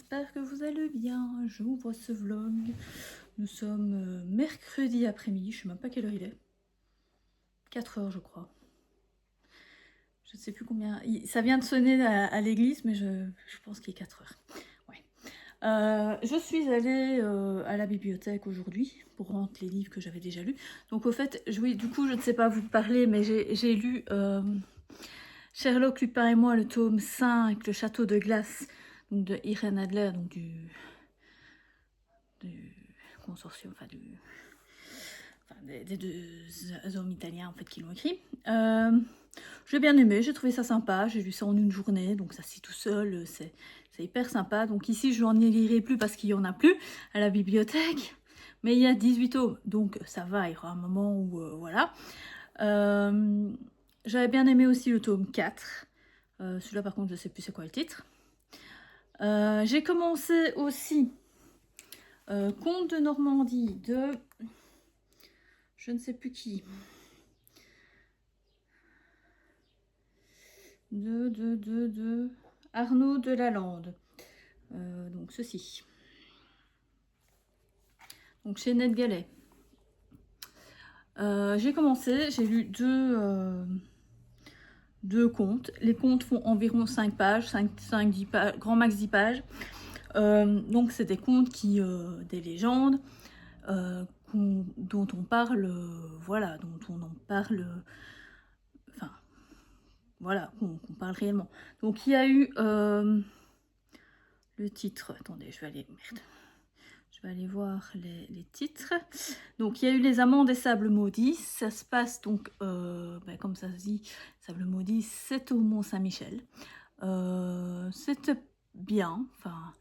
j'espère que vous allez bien. J'ouvre ce vlog. Nous sommes mercredi après-midi, je sais même pas quelle heure il est. 4 heures je crois. Je ne sais plus combien. Ça vient de sonner à l'église, mais je pense qu'il est 4 heures. Ouais. Je suis allée à la bibliothèque aujourd'hui pour rendre les livres que j'avais déjà lus. Donc au fait, oui, du coup je ne sais pas vous parler, mais j'ai lu Sherlock Lupin et moi, le tome 5, le château de glace, donc de Irène Adler, donc du consortium, enfin des deux hommes italiens en fait qui l'ont écrit. J'ai bien aimé, j'ai trouvé ça sympa, j'ai lu ça en une journée, donc ça c'est tout seul, c'est hyper sympa. Donc ici je n'en lirai plus parce qu'il n'y en a plus à la bibliothèque, mais il y a 18 tomes, donc ça va, il y aura un moment où voilà. J'avais bien aimé aussi le tome 4, celui-là par contre je sais plus c'est quoi le titre. J'ai commencé aussi Conte de Normandie de je ne sais plus qui. De Arnaud de Lalande. Donc ceci. Donc chez Ned Gallet. J'ai commencé, j'ai lu deux contes. Les contes font environ 5 pages, 10 pages, grand max 10 pages. Donc c'est des contes qui, des légendes dont on parle, voilà, dont on en parle, enfin, voilà, qu'on parle réellement. Donc il y a eu le titre, attendez, je vais aller voir les titres. Donc il y a eu Les Amants des Sables Maudits, ça se passe donc, comme ça se dit, Sables Maudits, c'est au Mont-Saint-Michel. C'était bien, enfin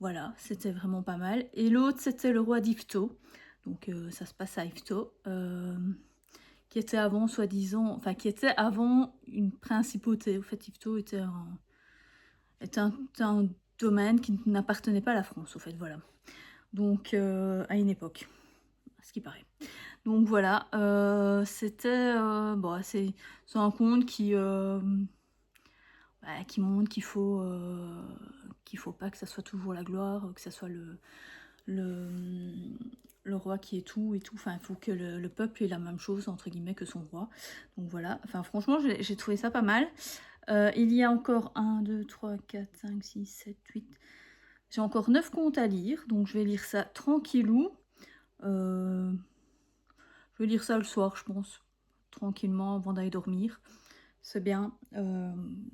voilà, c'était vraiment pas mal. Et l'autre c'était Le Roi d'Yvetot, donc ça se passe à Yvetot, qui était avant soi-disant, enfin qui était avant une principauté. En fait Yvetot était un domaine qui n'appartenait pas à la France, au fait, voilà. Donc à une époque, ce qui paraît. Donc voilà, c'était bon, c'est un conte qui montre qu'il faut pas que ça soit toujours la gloire, que ça soit le roi qui est tout et tout. Enfin, il faut que le peuple ait la même chose entre guillemets que son roi. Donc voilà, enfin franchement j'ai trouvé ça pas mal. Il y a encore 1, 2, 3, 4, 5, 6, 7, 8. J'ai encore 9 contes à lire, donc je vais lire ça tranquillou. Je vais lire ça le soir, je pense, tranquillement, avant d'aller dormir. C'est bien,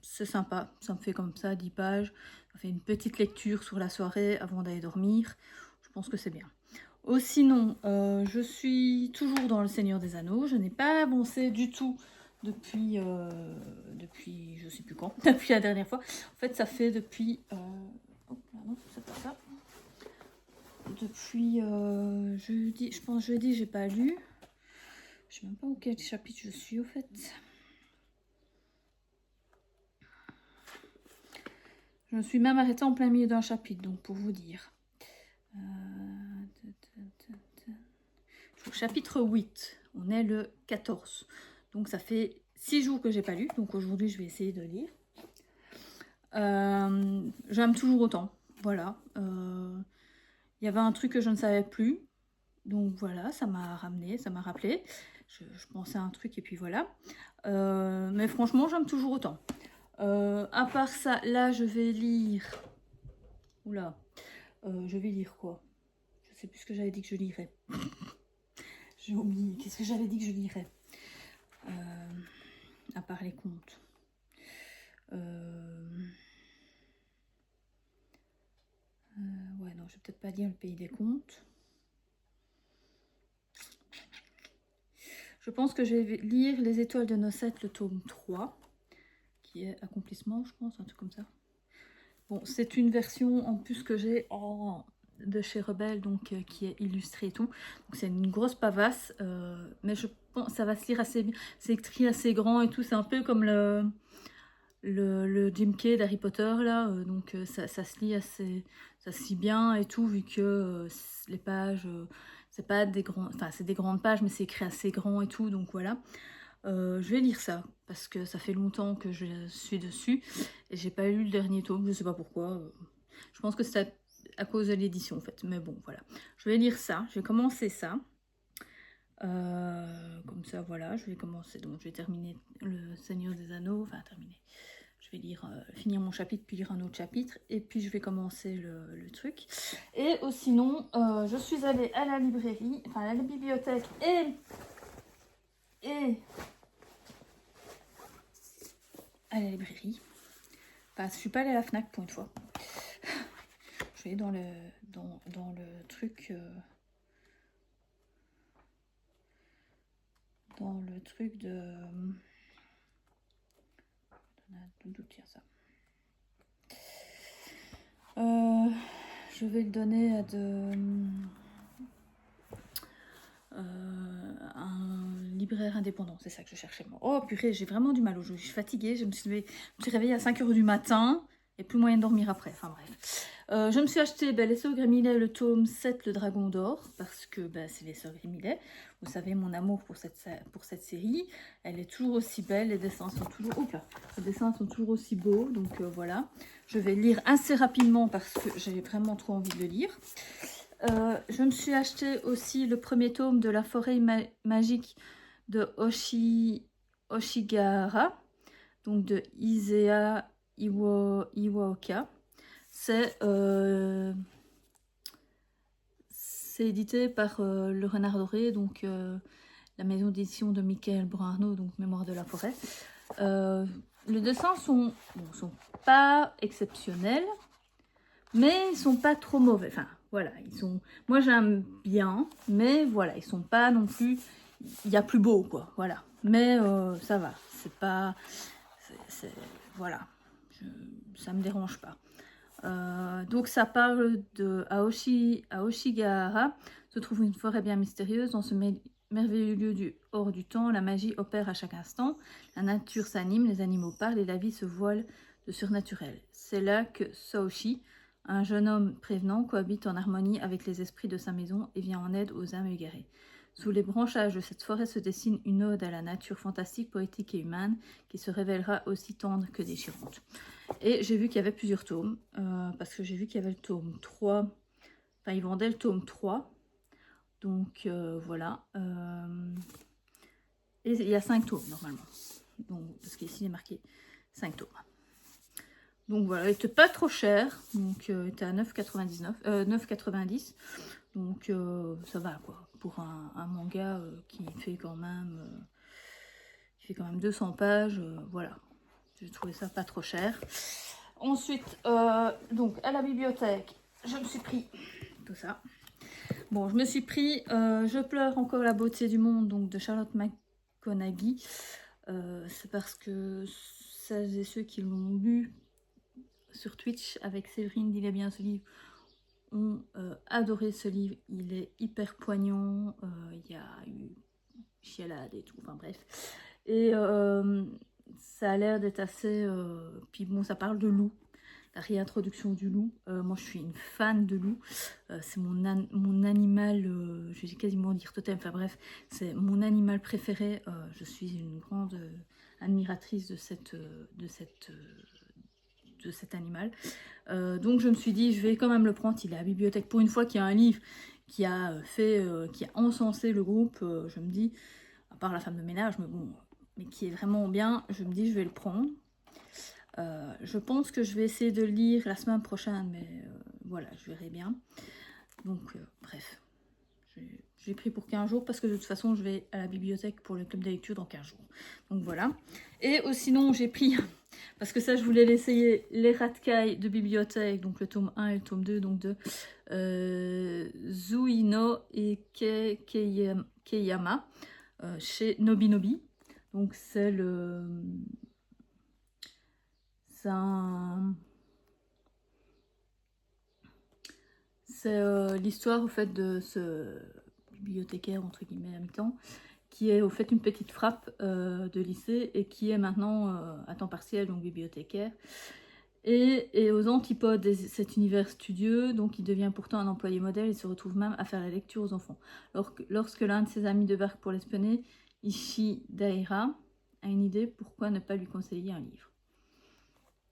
c'est sympa, ça me fait comme ça 10 pages. Ça fait une petite lecture sur la soirée avant d'aller dormir. Je pense que c'est bien. Oh, sinon, je suis toujours dans Le Seigneur des Anneaux. Je n'ai pas avancé du tout depuis je sais plus quand, depuis la dernière fois. En fait, ça fait depuis... oh, non, c'est pas ça. Depuis jeudi, je pense jeudi, j'ai pas lu. Je sais même pas auquel chapitre je suis au fait. Je me suis même arrêtée en plein milieu d'un chapitre, donc pour vous dire. Chapitre 8, on est le 14. Donc ça fait 6 jours que j'ai pas lu, donc aujourd'hui je vais essayer de lire. J'aime toujours autant, voilà. Il y avait un truc que je ne savais plus, donc voilà, ça m'a ramené, ça m'a rappelé. Je pensais à un truc et puis voilà. Mais franchement, j'aime toujours autant. À part ça, là, je vais lire... Oula, je vais lire quoi? Je sais plus ce que j'avais dit que je lirais. J'ai oublié. Qu'est-ce que j'avais dit que je lirais? À part les contes. Ouais, non, je vais peut-être pas lire Le Pays des Contes. Je pense que je vais lire Les Étoiles de Nocette, le tome 3, qui est Accomplissement, je pense, un truc comme ça. Bon, c'est une version en plus que j'ai de chez Rebelle, donc qui est illustrée et tout. Donc c'est une grosse pavasse, mais je pense que ça va se lire assez bien. C'est écrit assez grand et tout, c'est un peu comme le Jim Kay d'Harry Potter là, donc ça se lit assez, ça se lit bien et tout, vu que les pages, c'est pas des grands, enfin c'est des grandes pages, mais c'est écrit assez grand et tout, donc voilà. Je vais lire ça, parce que ça fait longtemps que je suis dessus, et j'ai pas lu le dernier tome, je sais pas pourquoi. Je pense que c'est à cause de l'édition en fait. Mais bon, voilà. Je vais lire ça. Je vais commencer ça. Comme ça, voilà. Je vais commencer. Donc, je vais terminer le Seigneur des Anneaux. Enfin, terminer. Je vais lire, finir mon chapitre, puis lire un autre chapitre. Et puis, je vais commencer le truc. Et sinon, je suis allée à la librairie, enfin à la bibliothèque et à la librairie. Enfin, je suis pas allée à la Fnac pour une fois. Je vais dans le truc... dans le truc de... D'où tient ça? Je vais le donner à un libraire indépendant, c'est ça que je cherchais. Oh purée, j'ai vraiment du mal aujourd'hui, je suis fatiguée, je me suis réveillée à 5 h du matin et plus moyen de dormir après, enfin bref. Je me suis acheté les Sœurs Grémillet, le tome 7, le Dragon d'Or, parce que c'est les Sœurs Grémillet. Vous savez mon amour pour cette série, elle est toujours aussi belle, les dessins sont toujours... les dessins sont toujours aussi beaux, donc voilà. Je vais lire assez rapidement parce que j'ai vraiment trop envie de le lire. Je me suis acheté aussi le premier tome de La Forêt Magique de Oshigahara, donc de Isea Iwaoka. C'est édité par Le Renard Doré, donc la maison d'édition de Michael Brun-Arnaud, donc Mémoire de la Forêt. Les dessins sont pas exceptionnels, mais ils sont pas trop mauvais. Enfin, voilà, ils sont... Moi, j'aime bien, mais voilà, ils sont pas non plus... Il y a plus beau, quoi, voilà. Mais ça va, c'est pas... Voilà, ça me dérange pas. Donc ça parle de Aoshigahara se trouve une forêt bien mystérieuse. Dans ce merveilleux lieu du hors du temps, la magie opère à chaque instant. La nature s'anime, les animaux parlent et la vie se voile de surnaturel. C'est là que Saoshi, un jeune homme prévenant, cohabite en harmonie avec les esprits de sa maison et vient en aide aux âmes égarées. Sous les branchages de cette forêt se dessine une ode à la nature fantastique, poétique et humaine qui se révélera aussi tendre que déchirante. Et j'ai vu qu'il y avait plusieurs tomes, parce que j'ai vu qu'il y avait le tome 3, enfin ils vendaient le tome 3, donc voilà. Et il y a 5 tomes normalement, donc, parce qu'ici il est marqué 5 tomes. Donc voilà, il était pas trop cher, donc il était à 9,90, donc ça va quoi, pour un manga qui fait quand même 200 pages, voilà. J'ai trouvé ça pas trop cher. Ensuite, donc à la bibliothèque, je me suis pris tout ça. Bon, je me suis pris Je pleure encore la beauté du monde, donc de Charlotte McConaghy. C'est parce que celles et ceux qui l'ont lu sur Twitch avec Séverine dit bien ce livre ont adoré ce livre. Il est hyper poignant. Il y a eu chialade et tout, enfin bref. Et ça a l'air d'être assez... Puis bon, ça parle de loup, la réintroduction du loup. Moi, je suis une fan de loup. C'est mon animal, je vais quasiment dire totem, enfin bref, c'est mon animal préféré. Je suis une grande admiratrice de cet animal. Donc, je me suis dit, je vais quand même le prendre. Il est à la bibliothèque. Pour une fois qu'il y a un livre qui a encensé le groupe, je me dis, à part La femme de ménage, mais bon... mais qui est vraiment bien, je me dis je vais le prendre. Je pense que je vais essayer de le lire la semaine prochaine, mais voilà, je verrai bien. Donc bref, j'ai pris pour 15 jours parce que de toute façon je vais à la bibliothèque pour le club de lecture dans 15 jours. Donc voilà. Et sinon j'ai pris, parce que ça je voulais l'essayer, les Ratkai de bibliothèque, donc le tome 1 et le tome 2, donc de Zuino et Keiyama chez Nobinobi. Donc c'est l'histoire au fait de ce bibliothécaire entre guillemets à mi-temps qui est au fait une petite frappe de lycée et qui est maintenant à temps partiel, donc bibliothécaire. Et aux antipodes de cet univers studieux, donc il devient pourtant un employé modèle et se retrouve même à faire la lecture aux enfants. Lorsque l'un de ses amis débarque pour l'espionner, Ishi Daira a une idée, pourquoi ne pas lui conseiller un livre.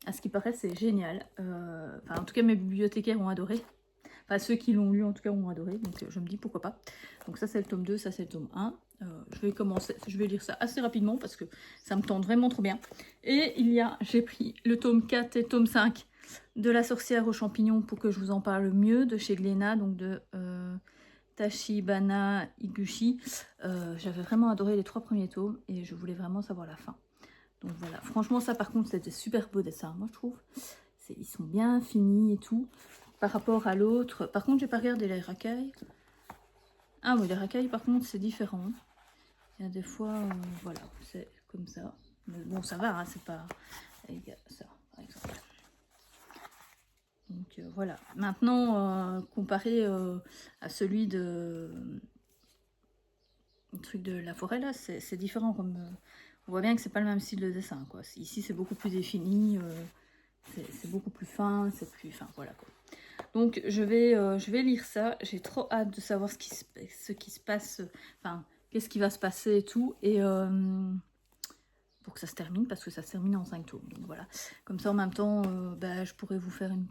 À ce qui paraît, c'est génial. En tout cas, mes bibliothécaires ont adoré. Enfin, ceux qui l'ont lu, en tout cas, ont adoré. Donc, je me dis pourquoi pas. Donc, ça, c'est le tome 2, ça, c'est le tome 1. Je vais lire ça assez rapidement parce que ça me tente vraiment trop bien. Et j'ai pris le tome 4 et le tome 5 de La sorcière aux champignons pour que je vous en parle mieux, de chez Glénat, donc de Tachibana Higuchi. J'avais vraiment adoré les 3 premiers tomes et je voulais vraiment savoir la fin. Donc voilà, franchement ça par contre c'est des super beaux dessins, moi je trouve. Ils sont bien finis et tout. Par rapport à l'autre, par contre j'ai pas regardé les racailles. Ah oui, les racailles par contre c'est différent. Il y a des fois, voilà, c'est comme ça. Mais bon ça va, hein, c'est pas... Il y a ça par exemple. Donc voilà, maintenant comparé à celui de... Le truc de la forêt là, c'est différent comme... on voit bien que c'est pas le même style de dessin, quoi. Ici, c'est beaucoup plus défini, c'est beaucoup plus fin, c'est plus... Enfin, voilà, quoi. Donc, je vais lire ça. J'ai trop hâte de savoir ce qui se passe, enfin, qu'est-ce qui va se passer et tout. Et pour que ça se termine, parce que ça se termine en 5 tomes. Donc, voilà. Comme ça, en même temps, je pourrais vous faire une...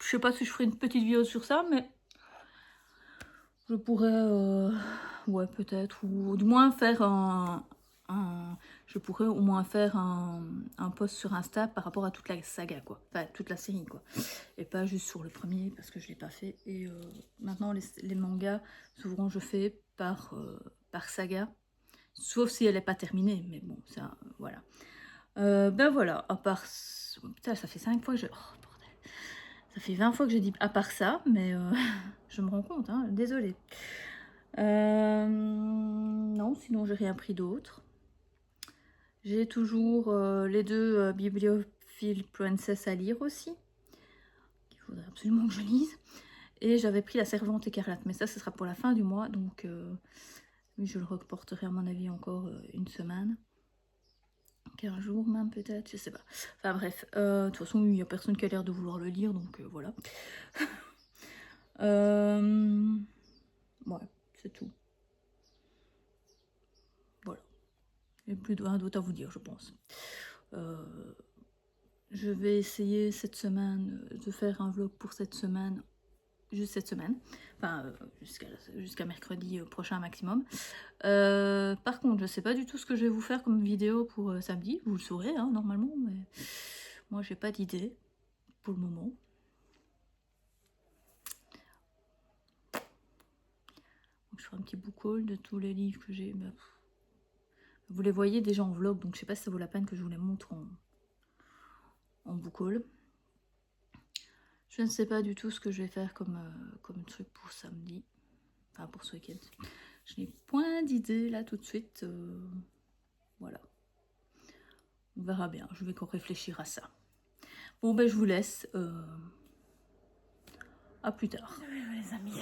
Je sais pas si je ferai une petite vidéo sur ça, mais... Je pourrais... ouais, peut-être. Ou du moins faire je pourrais au moins faire un post sur Insta par rapport à toute la saga, quoi. Enfin, toute la série, quoi. Et pas juste sur le premier, parce que je ne l'ai pas fait. Et maintenant, les mangas, souvent, je fais par saga. Sauf si elle n'est pas terminée, mais bon, ça, voilà. Voilà, à part... Putain, ça fait 5 fois que je... Oh, bordel. Ça fait 20 fois que j'ai dit à part ça, mais je me rends compte, hein, désolée. Non, sinon, j'ai rien pris d'autre. J'ai toujours les 2 Bibliophile Princess à lire aussi, qu'il faudrait absolument que je lise. Et j'avais pris La Servante écarlate, mais ça, ce sera pour la fin du mois, donc oui, je le reporterai à mon avis encore une semaine. 15 jours même peut-être, je sais pas. Enfin bref, de toute façon, il n'y a personne qui a l'air de vouloir le lire, donc voilà. Ouais, c'est tout. Voilà. Il n'y a plus rien d'autre à vous dire, je pense. Je vais essayer cette semaine de faire un vlog pour cette semaine, juste cette semaine, enfin jusqu'à mercredi prochain maximum. Par contre, je sais pas du tout ce que je vais vous faire comme vidéo pour samedi, vous le saurez hein, normalement, mais moi j'ai pas d'idée pour le moment. Donc, je ferai un petit book haul de tous les livres que j'ai. Vous les voyez déjà en vlog, donc je sais pas si ça vaut la peine que je vous les montre en book haul. Je ne sais pas du tout ce que je vais faire comme truc pour samedi, enfin pour ce week-end. Je n'ai point d'idée là tout de suite, voilà. On verra bien, je vais encore réfléchir à ça. Bon ben je vous laisse, à plus tard. Les amis.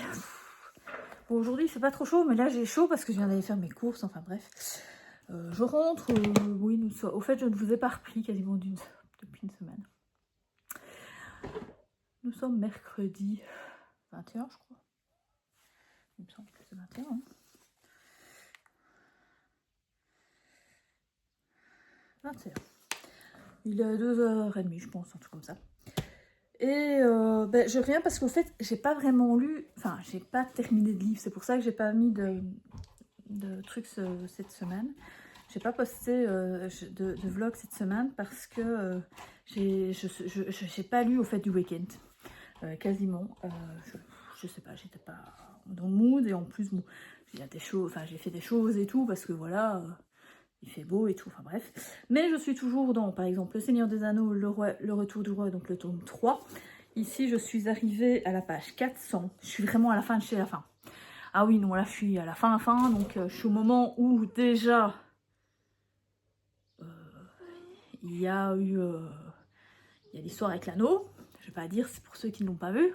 Bon aujourd'hui il fait pas trop chaud, mais là j'ai chaud parce que je viens d'aller faire mes courses, enfin bref. Je rentre, oui, au fait je ne vous ai pas repris quasiment depuis une semaine. Nous sommes mercredi 21, je crois. Il me semble que c'est 21. Hein. 21. Il est 2h30, je pense, un truc comme ça. Et je reviens parce qu'au fait, j'ai pas vraiment lu, enfin, j'ai pas terminé de livre. C'est pour ça que j'ai pas mis de trucs cette semaine. J'ai pas posté de vlog cette semaine parce que j'ai pas lu au fait du week-end. Quasiment. Je sais pas, j'étais pas dans le mood. Et en plus, bon, il y a des choses, enfin, j'ai fait des choses et tout parce que voilà. Il fait beau et tout, enfin bref. Mais je suis toujours dans, par exemple, Le Seigneur des Anneaux, le Retour du Roi, donc le tome 3. Ici, je suis arrivée à la page 400. Je suis vraiment à la fin de chez la fin. Ah oui, non, là, je suis à la fin, donc je suis au moment où déjà... il y a eu... il y a l'histoire avec l'anneau. Je vais pas dire, c'est pour ceux qui ne l'ont pas vu.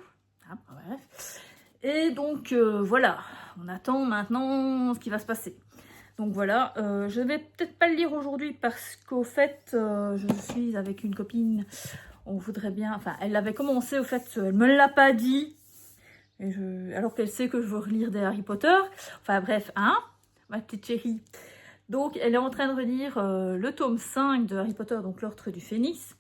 Ah, bref. Et donc, voilà. On attend maintenant ce qui va se passer. Donc voilà, je vais peut-être pas le lire aujourd'hui parce qu'au fait, je suis avec une copine, on voudrait bien... Enfin, elle avait commencé, au fait, elle me l'a pas dit, alors qu'elle sait que je veux relire des Harry Potter. Enfin bref, hein, ma petite chérie. Donc, elle est en train de relire le tome 5 de Harry Potter, donc l'Ordre du Phénix.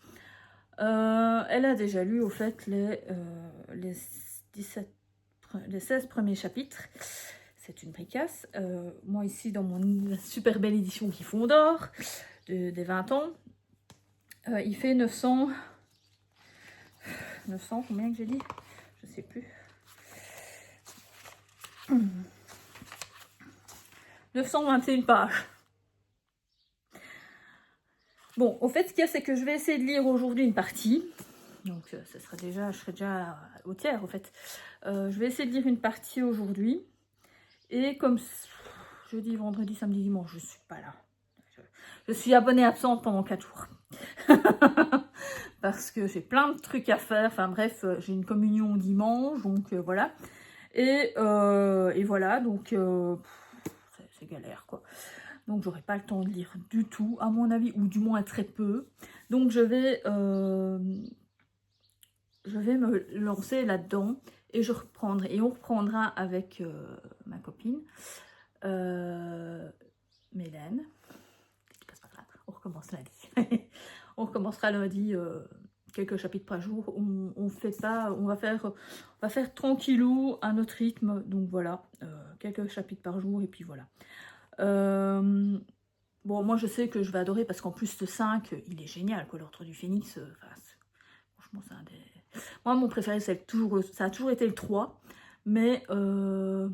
Elle a déjà lu au fait les 16 premiers chapitres. C'est une bricasse. Moi ici dans mon super belle édition qui fond d'or des 20 ans, il fait 900, combien que j'ai dit? Je sais plus. 921 pages. Bon, au fait, ce qu'il y a, c'est que je vais essayer de lire aujourd'hui une partie. Donc, ça sera déjà, je serai déjà au tiers, au fait. Je vais essayer de lire une partie aujourd'hui. Et comme jeudi, vendredi, samedi, dimanche, je ne suis pas là. Je suis abonnée absente pendant 4 jours. Parce que j'ai plein de trucs à faire. Enfin bref, j'ai une communion dimanche, donc voilà. Et voilà, donc c'est galère, quoi. Donc j'aurai pas le temps de lire du tout, à mon avis, ou du moins très peu. Donc je vais me lancer là-dedans et je reprendrai. Et on reprendra avec ma copine, Mélène. On recommence lundi. On recommencera lundi quelques chapitres par jour. On fait ça, on va faire tranquillou à notre rythme. Donc voilà, quelques chapitres par jour et puis voilà. Bon, moi je sais que je vais adorer parce qu'en plus le 5, il est génial, quoi, l'Ordre du Phénix. Franchement, c'est un des... Moi, mon préféré, ça a toujours été le 3. Mais le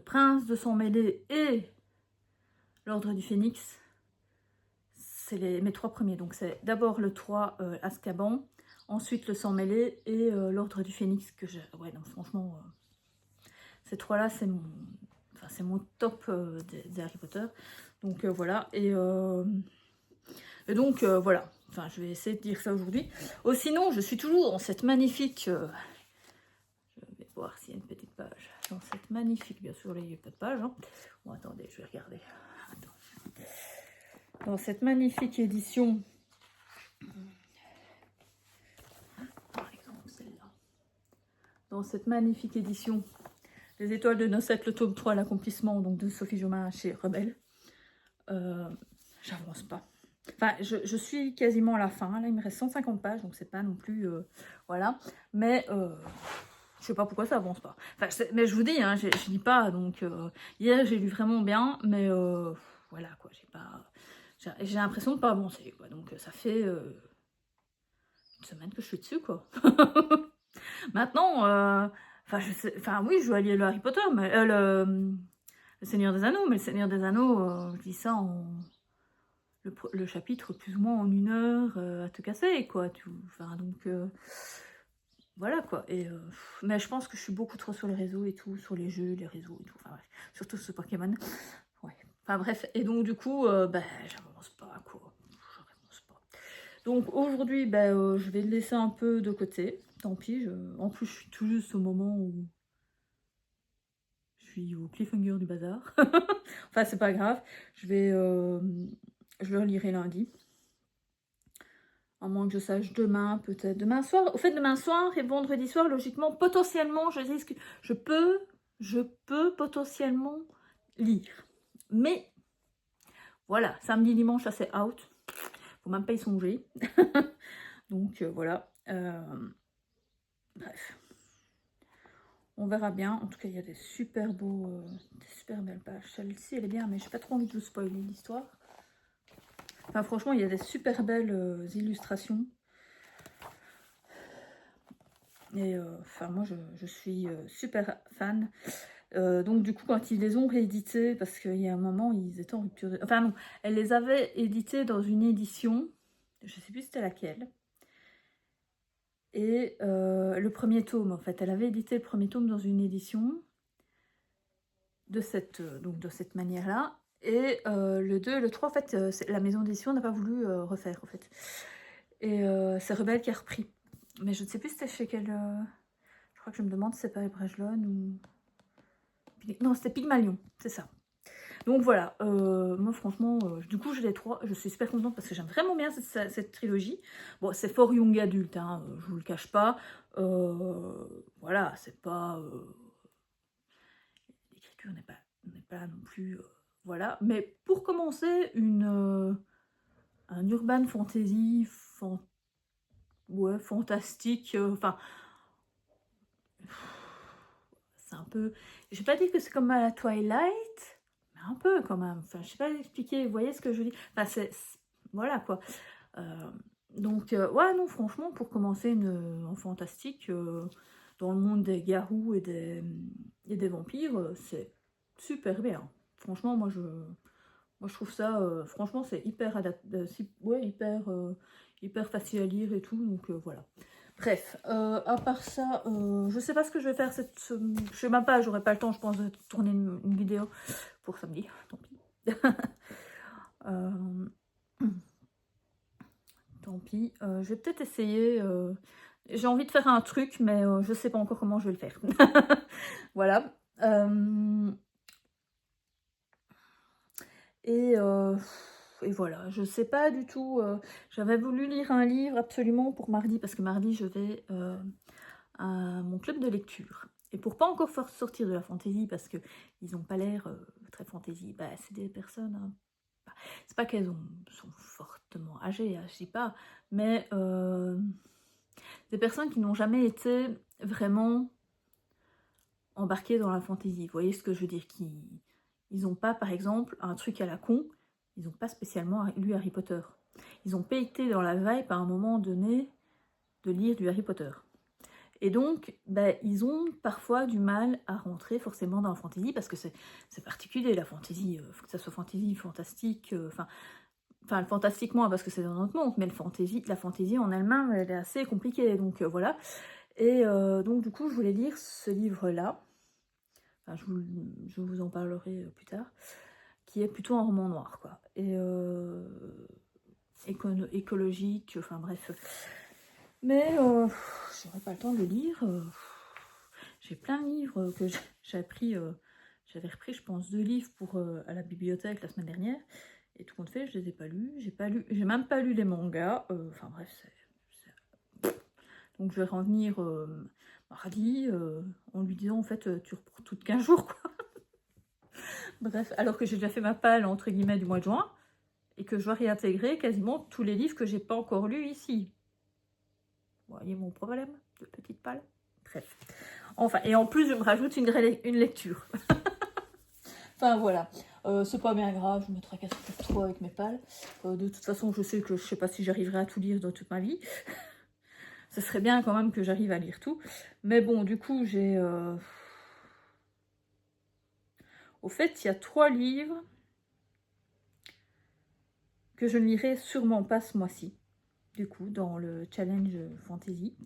Prince de sang mêlé et l'Ordre du Phénix, c'est mes 3 premiers. Donc c'est d'abord le 3, Azkaban, ensuite le sang mêlé et l'Ordre du Phénix que j'ai... Ouais, non, franchement, ces 3-là, c'est mon top des Harry Potter. Donc voilà, et donc voilà. Enfin, je vais essayer de dire ça aujourd'hui. Oh, sinon, je suis toujours dans cette magnifique... je vais voir s'il y a une petite page. Dans cette magnifique... Bien sûr, là, il n'y a pas de page. Hein. Bon, attendez, je vais regarder. Attends. Dans cette magnifique édition... Par exemple, celle-là. Dans cette magnifique édition... Les étoiles de Nocette, le tome 3, l'accomplissement donc de Sophie Jomain chez Rebelle. J'avance pas. Enfin, je suis quasiment à la fin. Là, il me reste 150 pages, donc c'est pas non plus... voilà. Mais je sais pas pourquoi ça avance pas. Enfin, mais je vous dis, hein, je lis pas. Donc, hier, j'ai lu vraiment bien. Mais voilà, quoi. J'ai l'impression de pas avancer, quoi. Donc, ça fait une semaine que je suis dessus, quoi. Maintenant... Enfin, oui, je veux allier le Harry Potter, mais le Seigneur des Anneaux, mais le Seigneur des Anneaux, je dis ça en le chapitre plus ou moins en 1 heure à te casser, quoi. Enfin, donc voilà, quoi. Et mais je pense que je suis beaucoup trop sur les réseaux et tout, sur les jeux, les réseaux et tout. Enfin bref, surtout sur Pokémon. Ouais. Enfin bref, et donc du coup, j'avance pas, quoi. J'avance pas. Donc aujourd'hui, je vais le laisser un peu de côté. Tant pis, en plus je suis tout juste au moment où je suis au cliffhanger du bazar. Enfin, c'est pas grave, je le relirai lundi. À moins que je sache demain, peut-être demain soir. Au fait, demain soir et vendredi soir, logiquement, potentiellement, je peux potentiellement lire. Mais voilà, samedi, dimanche, ça c'est out. Faut même pas y songer. Donc voilà. Bref. On verra bien. En tout cas, il y a des super belles pages. Celle-ci, elle est bien, mais j'ai pas trop envie de vous spoiler l'histoire. Enfin, franchement, il y a des super belles illustrations. Et enfin, moi, je suis super fan. Donc, du coup, quand ils les ont réédités, parce qu'il y a un moment, ils étaient en rupture de... Enfin, non, elle les avait édités dans une édition. Je sais plus c'était laquelle. Et le premier tome, en fait, elle avait édité le premier tome dans une édition de cette manière-là. Et le 2 et le 3, en fait, la maison d'édition n'a pas voulu refaire, en fait. Et c'est Rebelle qui a repris. Mais je ne sais plus c'était chez quel... Je crois que je me demande si c'est pas Brejlon ou... Non, c'était Pygmalion, c'est ça. Donc voilà, moi franchement, du coup j'ai les 3, je suis super contente parce que j'aime vraiment bien cette trilogie. Bon, c'est fort young adulte, hein, je vous le cache pas. Voilà, c'est pas... L'écriture n'est pas non plus... voilà, mais pour commencer un urban fantasy, ouais, fantastique, enfin, c'est un peu, je vais pas dire que c'est comme à la Twilight, mais un peu quand même, enfin, je sais pas expliquer, vous voyez ce que je dis, enfin, voilà quoi. Donc, ouais, non, franchement, pour commencer en fantastique, dans le monde des garous et des vampires, c'est super bien. Franchement, moi, je trouve ça, franchement, c'est hyper ouais, hyper facile à lire et tout, donc voilà. Bref, à part ça, je sais pas ce que je vais faire je sais même pas, j'aurai pas le temps, je pense, de tourner une vidéo pour samedi, tant pis. Euh, Tant pis, je vais peut-être essayer, j'ai envie de faire un truc, mais je sais pas encore comment je vais le faire. Voilà. Et, euh, et voilà, je sais pas du tout, j'avais voulu lire un livre absolument pour mardi, parce que mardi je vais à mon club de lecture. Et pour pas encore faire sortir de la fantaisie, parce que ils ont pas l'air très fantaisie, bah c'est des personnes... c'est pas qu'elles sont fortement âgées, hein, je dis pas, mais des personnes qui n'ont jamais été vraiment embarquées dans la fantaisie. Vous voyez ce que je veux dire? Ils n'ont pas, par exemple, un truc à la con, ils n'ont pas spécialement lu Harry Potter. Ils ont pas été dans la vibe à un moment donné de lire du Harry Potter. Et donc, ben, ils ont parfois du mal à rentrer forcément dans la fantaisie, parce que c'est particulier la fantaisie, faut que ça soit fantaisie, fantastique, enfin le fantastique moins parce que c'est dans notre monde, mais la fantaisie en elle-même, elle est assez compliquée, donc voilà. Et donc du coup, je voulais lire ce livre-là, enfin, je vous en parlerai plus tard, qui est plutôt un roman noir, quoi. Et écologique, enfin bref. Mais j'aurais pas le temps de le lire. J'ai plein de livres que j'avais pris, j'avais repris, je pense, 2 livres pour à la bibliothèque la semaine dernière. Et tout compte fait, je les ai pas lus. J'ai même pas lu les mangas. Enfin bref, donc je vais revenir mardi en lui disant en fait tu reprends toutes 15 jours quoi. Bref, alors que j'ai déjà fait ma palle entre guillemets du mois de juin et que je dois réintégrer quasiment tous les livres que j'ai pas encore lus ici. Vous voyez mon problème de petite palle. Bref. Enfin, et en plus je me rajoute une lecture. Enfin voilà, c'est pas bien grave, je me tracasse pas trop avec mes pales. De toute façon, je sais pas si j'arriverai à tout lire dans toute ma vie. Ce serait bien quand même que j'arrive à lire tout. Mais bon, du coup, j'ai... Au fait, il y a 3 livres que je ne lirai sûrement pas ce mois-ci. Du coup, dans le challenge fantasy.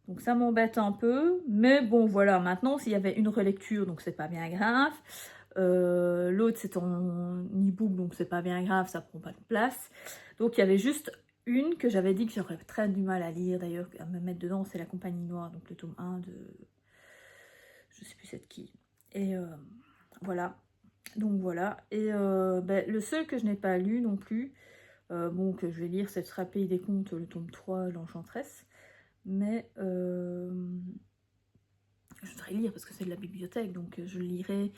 Donc ça m'embête un peu. Mais bon, voilà, maintenant, s'il y avait une relecture, donc c'est pas bien grave. L'autre, c'est en e-book, donc c'est pas bien grave, ça prend pas de place. Donc il y avait juste une que j'avais dit que j'aurais très du mal à lire, d'ailleurs, à me mettre dedans, c'est La Compagnie Noire, donc le tome 1 de... je sais plus c'est de qui. Et voilà. Donc voilà. Et ben, le seul que je n'ai pas lu non plus, bon, que je vais lire, c'est Le Pays des Contes, le tome 3, L'Enchanteresse. Mais je voudrais lire parce que c'est de la bibliothèque, donc je le lirai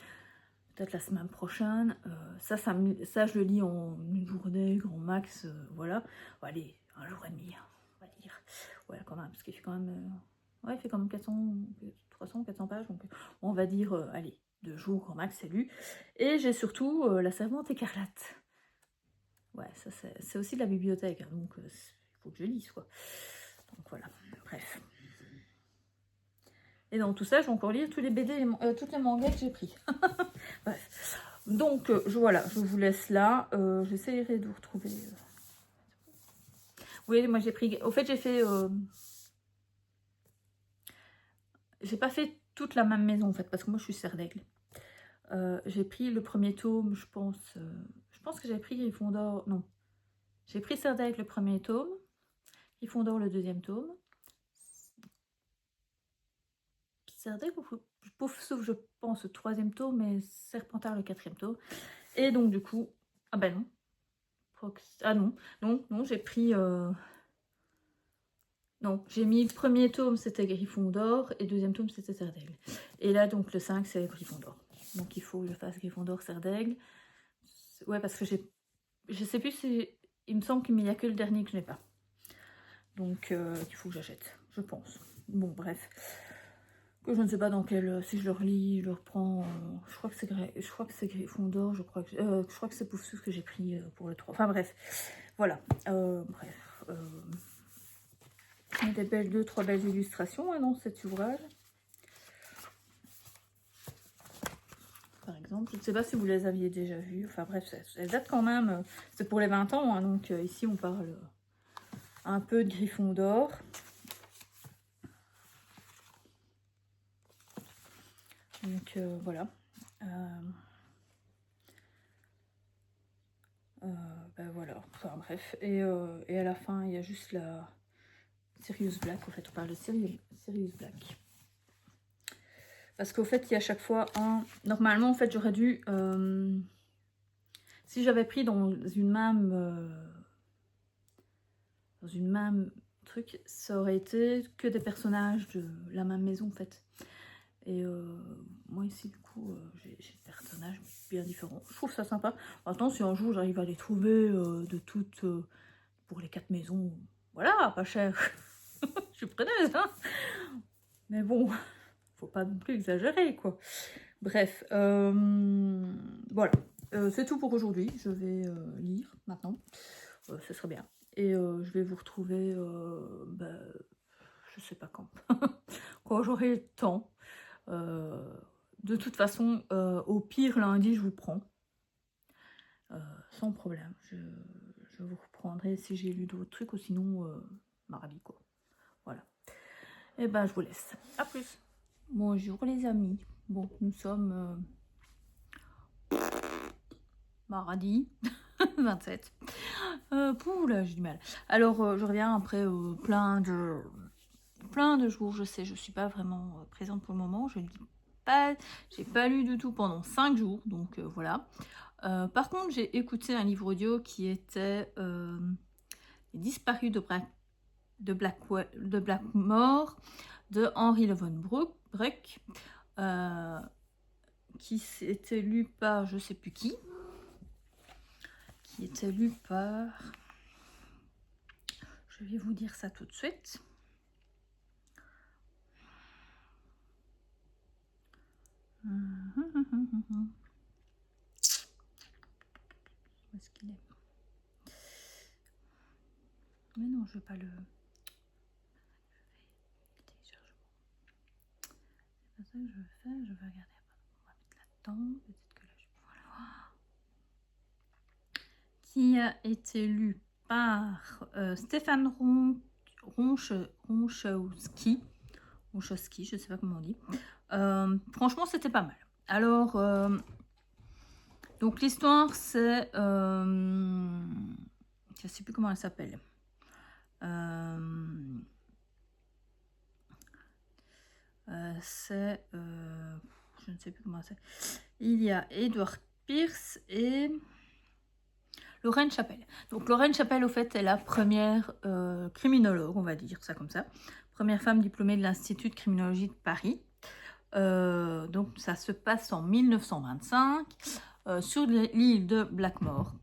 peut-être la semaine prochaine. Ça, je le lis en une journée, grand max, voilà. Bon, allez, un jour et demi, hein, on va lire. Ouais, quand même, parce qu'il fait quand même... ouais, il fait quand même 300, 400 pages, donc on va dire, allez, 2 jours, grand max, c'est lu. Et j'ai surtout La Servante écarlate. Ouais, ça c'est aussi de la bibliothèque, hein, donc il faut que je lise, quoi. Donc voilà, bref. Et dans tout ça, je vais encore lire tous les BD, toutes les mangas que j'ai pris. Bref. Donc, voilà, je vous laisse là. J'essaierai de vous retrouver. Oui, moi j'ai pris... Au fait, j'ai fait... j'ai pas fait toute la même maison, en fait, parce que moi, je suis serre d'aigle. J'ai pris le premier tome, je pense que j'ai pris Gryffondor... Non. J'ai pris serre d'aigle le premier tome. Gryffondor le deuxième tome. Serre d'aigle, sauf je pense le troisième tome, et Serpentard le quatrième tome. Et donc, du coup... Ah ben non. Ah non, j'ai pris... Non, j'ai mis le premier tome, c'était Gryffondor, et le deuxième tome, c'était Serre d'Aigle. Et là, donc, le 5, c'est Gryffondor. Donc, il faut que je fasse Gryffondor, Serre d'Aigle. Ouais, parce que je sais plus si il me semble qu'il n'y a que le dernier que je n'ai pas. Donc, il faut que j'achète, je pense. Bon, bref. Que je ne sais pas dans quel... Si je le relis, je le reprends... je crois que c'est Gryffondor, je crois que c'est Poufsouffle que j'ai pris pour le 3. Enfin, bref. Voilà. Bref. Il y a des belles, 2-3 belles illustrations hein, dans cet ouvrage. Par exemple, je ne sais pas si vous les aviez déjà vues. Enfin, bref, elles datent quand même. C'est pour les 20 ans, hein, donc ici, on parle... un peu de Gryffondor. Donc voilà. Ben voilà. Enfin bref. Et à la fin, il y a juste la Sirius Black. En fait, on parle de Sirius Black. Parce qu'au fait, il y a à chaque fois un... Normalement, en fait, j'aurais dû... si j'avais pris dans une même truc, ça aurait été que des personnages de la même maison en fait. Et moi ici du coup j'ai des personnages bien différents. Je trouve ça sympa. Maintenant si un jour j'arrive à les trouver de toutes pour les 4 maisons, voilà, pas cher. Je suis preneuse hein. Mais bon, faut pas non plus exagérer quoi. Bref, voilà. C'est tout pour aujourd'hui. Je vais lire maintenant. Ce serait bien. Et je vais vous retrouver, je sais pas quand, quand j'aurai le temps. De toute façon, au pire, lundi, je vous prends. Sans problème. Je vous reprendrai si j'ai lu d'autres trucs, ou sinon, mardi, quoi. Voilà. Et ben, je vous laisse. À plus. Bonjour les amis. Bon, nous sommes mardi 27. Là, j'ai du mal. Alors, je reviens après plein de jours. Je sais, je suis pas vraiment présente pour le moment. Je ne lis pas, j'ai pas lu du tout pendant 5 jours. Donc voilà. Par contre, j'ai écouté un livre audio qui était Les Disparus de Blackmore de Henry Lovenbroek, qui était lu par je sais plus qui était lu par, je vais vous dire ça tout de suite. Où est-ce qu'il est? Mais non, je veux pas le... C'est pas ça que je veux faire, je veux regarder. On va mettre là-dedans, peut-être que là je peux voir. Qui a été lu par Stéphane Ronchowski, je sais pas comment on dit. Franchement, c'était pas mal. Alors, donc l'histoire, c'est... je sais plus comment elle s'appelle. C'est... je ne sais plus comment c'est. Il y a Edward Pierce et... Lorraine Chappell. Donc Lorraine Chappell, au fait, est la première criminologue, on va dire ça comme ça. Première femme diplômée de l'Institut de criminologie de Paris. Donc ça se passe en 1925 sur l'île de Blackmore.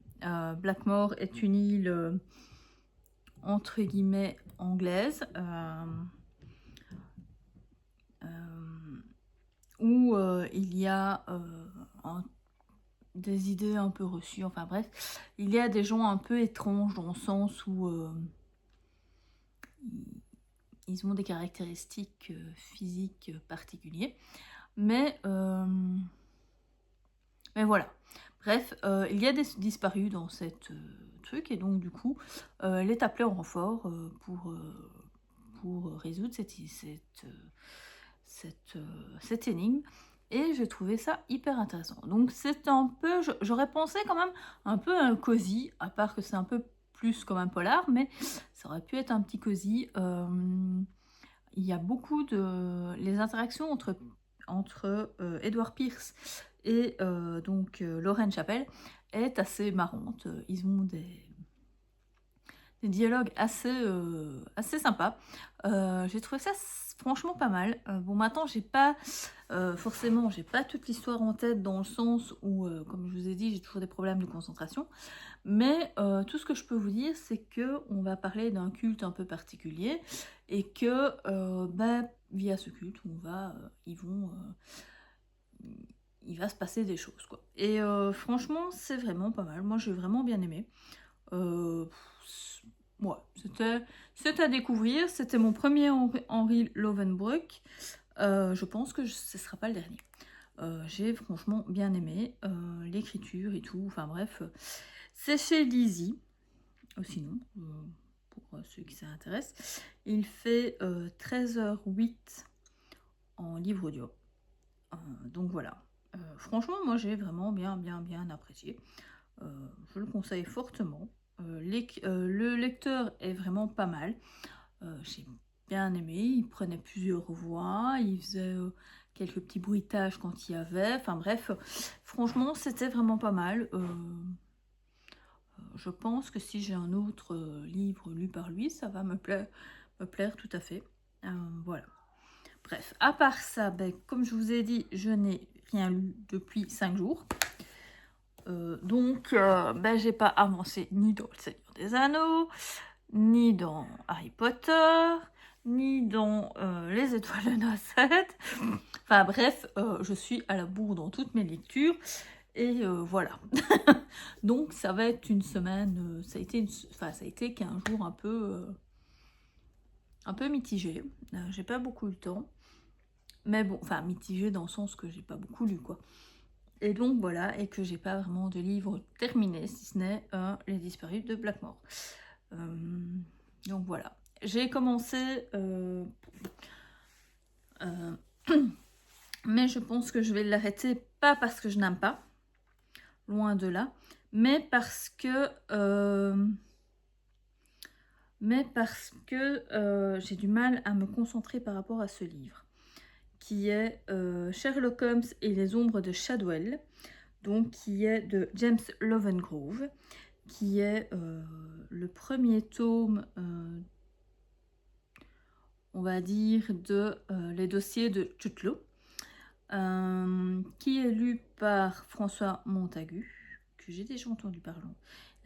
Blackmore est une île entre guillemets anglaise où il y a des idées un peu reçues, enfin bref, il y a des gens un peu étranges dans le sens où ils ont des caractéristiques physiques particulières, mais voilà. Bref, il y a des disparus dans cette truc, et donc du coup, elle est appelée en renfort pour résoudre cette énigme. Et j'ai trouvé ça hyper intéressant. Donc c'est un peu, j'aurais pensé quand même un peu un cosy, à part que c'est un peu plus comme un polar, mais ça aurait pu être un petit cosy. Il y a beaucoup de... Les interactions entre Edward Pierce et donc Lorraine Chappell est assez marrante. Ils ont des dialogues assez sympas. J'ai trouvé ça franchement pas mal. Bon, maintenant j'ai pas toute l'histoire en tête, dans le sens où comme je vous ai dit, j'ai toujours des problèmes de concentration, Mais tout ce que je peux vous dire, c'est que on va parler d'un culte un peu particulier et que via ce culte, il va se passer des choses, quoi. Et franchement, c'est vraiment pas mal. Moi, j'ai vraiment bien aimé. Ouais, c'était à découvrir. C'était mon premier Henri Lovenbroek. Je pense que ce ne sera pas le dernier. J'ai franchement bien aimé l'écriture et tout. Enfin bref, c'est chez Lizzie. Sinon, pour ceux qui s'intéressent. Il fait 13h08 en livre audio. Donc voilà. Franchement, moi j'ai vraiment bien apprécié. Je le conseille fortement. Le lecteur est vraiment pas mal. J'ai bien aimé. Il prenait plusieurs voix. Il faisait quelques petits bruitages quand il y avait. Enfin bref, franchement, c'était vraiment pas mal. Je pense que si j'ai un autre livre lu par lui, ça va me plaire tout à fait. Voilà. Bref, à part ça, comme je vous ai dit, je n'ai rien lu depuis 5 jours. Donc, j'ai pas avancé ni dans Le Seigneur des Anneaux, ni dans Harry Potter, ni dans Les Étoiles de Nocette. Enfin bref, je suis à la bourre dans toutes mes lectures. Et voilà. Donc ça va être une semaine, ça a été 15 jours un peu mitigé. J'ai pas beaucoup eu le temps. Mais bon, enfin mitigé dans le sens que j'ai pas beaucoup lu, quoi. Et donc voilà, et que j'ai pas vraiment de livre terminé, si ce n'est Les Disparus de Blackmore. Donc voilà. J'ai commencé... mais je pense que je vais l'arrêter, pas parce que je n'aime pas, loin de là, mais parce que j'ai du mal à me concentrer par rapport à ce livre, qui est Sherlock Holmes et les ombres de Shadwell, donc qui est de James Lovengrove, qui est le premier tome, on va dire, de Les dossiers de Tutlo, qui est lu par François Montagu, que j'ai déjà entendu parler.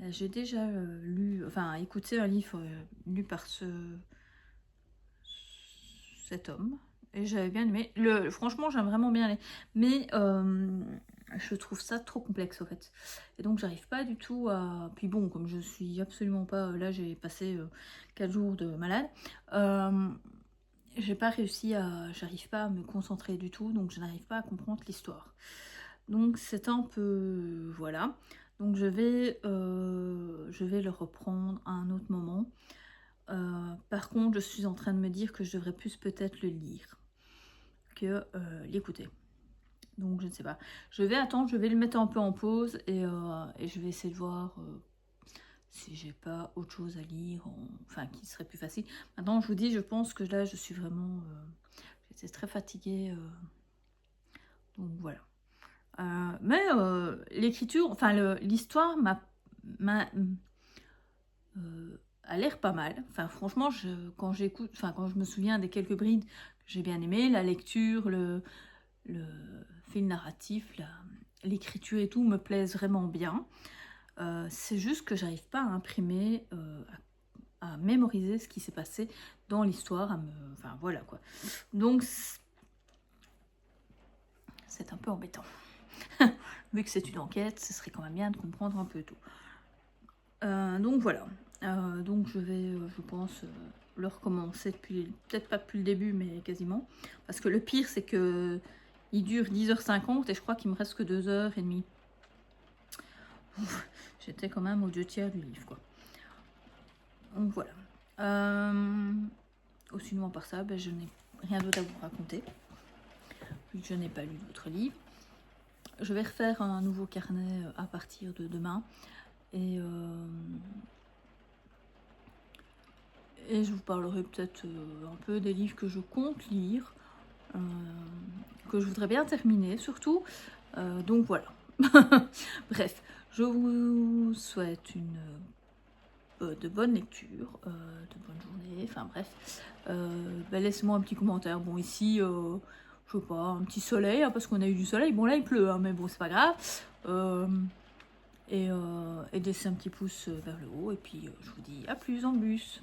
J'ai déjà écouté un livre lu par cet homme, et j'avais bien aimé. Franchement, j'aime vraiment bien mais je trouve ça trop complexe, en fait. Et donc, j'arrive pas du tout à... Puis bon, comme je suis absolument pas... Là, j'ai passé 4 jours de malade. J'ai pas réussi à... J'arrive pas à me concentrer du tout, donc je n'arrive pas à comprendre l'histoire. Donc, c'est un peu... Voilà. Donc, je vais le reprendre à un autre moment. Par contre, je suis en train de me dire que je devrais plus peut-être le lire que l'écouter. Donc, je ne sais pas. Je vais attendre, je vais le mettre un peu en pause et je vais essayer de voir si j'ai pas autre chose à lire, qui serait plus facile. Maintenant, je vous dis, je pense que là, je suis vraiment... j'étais très fatiguée. Donc, voilà. Mais l'écriture, l'histoire a l'air pas mal. Enfin, franchement, quand je me souviens des quelques brides que j'ai bien aimé, la lecture, le fil narratif, l'écriture et tout me plaisent vraiment bien. C'est juste que j'arrive pas à imprimer, à mémoriser ce qui s'est passé dans l'histoire, enfin voilà quoi. Donc c'est un peu embêtant. Vu que c'est une enquête, ce serait quand même bien de comprendre un peu tout. Donc voilà. Donc je vais, je pense, le recommencer peut-être pas depuis le début, mais quasiment. Parce que le pire, c'est que il dure 10h50 et je crois qu'il me reste que 2h30. J'étais quand même aux 2/3 du livre, quoi. Donc voilà. Sinon, à part ça, je n'ai rien d'autre à vous raconter. Vu que je n'ai pas lu d'autres livres. Je vais refaire un nouveau carnet à partir de demain. Et je vous parlerai peut-être un peu des livres que je compte lire, que je voudrais bien terminer surtout. Donc voilà. Bref, je vous souhaite de bonnes lectures, de bonnes journées, enfin bref. Laissez-moi un petit commentaire. Bon, ici, je sais pas, un petit soleil, hein, parce qu'on a eu du soleil. Bon, là, il pleut, hein, mais bon, c'est pas grave. et laissez un petit pouce vers le haut. Et puis je vous dis à plus en bus.